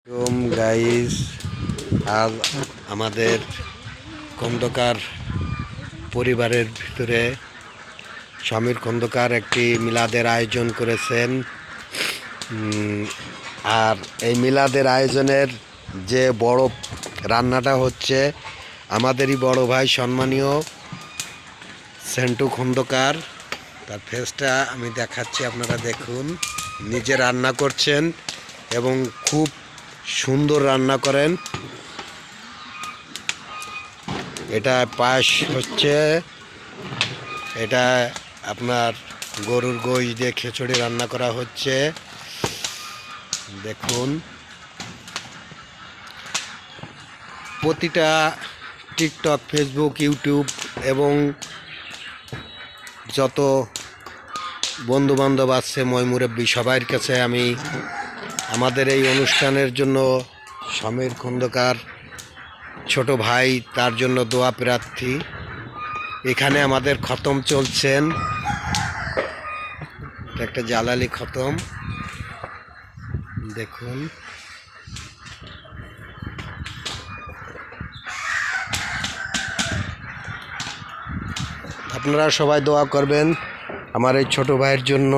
Guys, আজ আমাদের খন্দকার পরিবারের ভিতরে সমীর খন্দকার একটি মিলাদের আয়োজন করেছেন। আর এই মিলাদের আয়োজনের যে বড় রান্নাটা হচ্ছে আমাদেরই বড় ভাই সম্মানীয় সেন্টু খন্দকার। তার ফেসটা আমি দেখাচ্ছি, আপনারা দেখুন। নিজে রান্না করছেন এবং খুব সুন্দর রান্না করেন। এটা পায়েস হচ্ছে, এটা আপনার গরুর গোশ দিয়ে খিচুড়ি রান্না করা হচ্ছে। দেখুন, প্রতিটা টিকটক, ফেসবুক, ইউটিউব এবং যত বন্ধুবান্ধব আছে, ময়মুরব্বী, সবার কাছে আমি আমাদের এই অনুষ্ঠানের জন্য সমীর খন্দকার ছোট ভাই, তার জন্য দোয়া প্রার্থী। এখানে আমাদের খতম চলছেন, একটা জালালি খতম। দেখুন, আপনারা সবাই দোয়া করবেন আমার এই ছোট ভাইয়ের জন্য,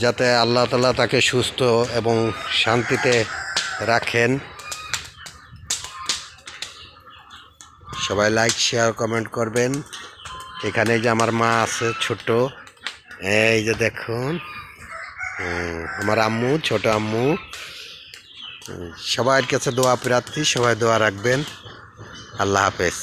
যাতে আল্লাহ তাআলা তাকে সুস্থ এবং শান্তিতে রাখেন। সবাই লাইক, শেয়ার, কমেন্ট করবেন। এখানে যে আমার মা আছে ছোট, এই যে দেখুন, আমার আম্মু, ছোট আম্মু। সবার কাছে দোয়া প্রার্থী, সবাই দোয়া রাখবেন। আল্লাহ হাফেজ।